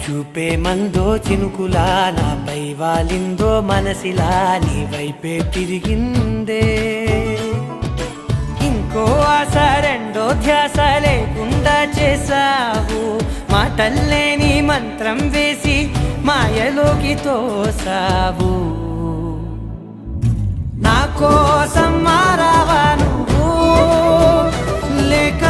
చూపే మందో చినుకులా నాపై వాలిందో మనసిలా నీ వైపే తిరిగిందే. ఇంకో ఆశ రెండో ధ్యాస లేకుండా చేసావు, మాటల్లేని మంత్రం వేసి మాయలోకి తోసావు. నా కోసం మారావా నువ్వు లేక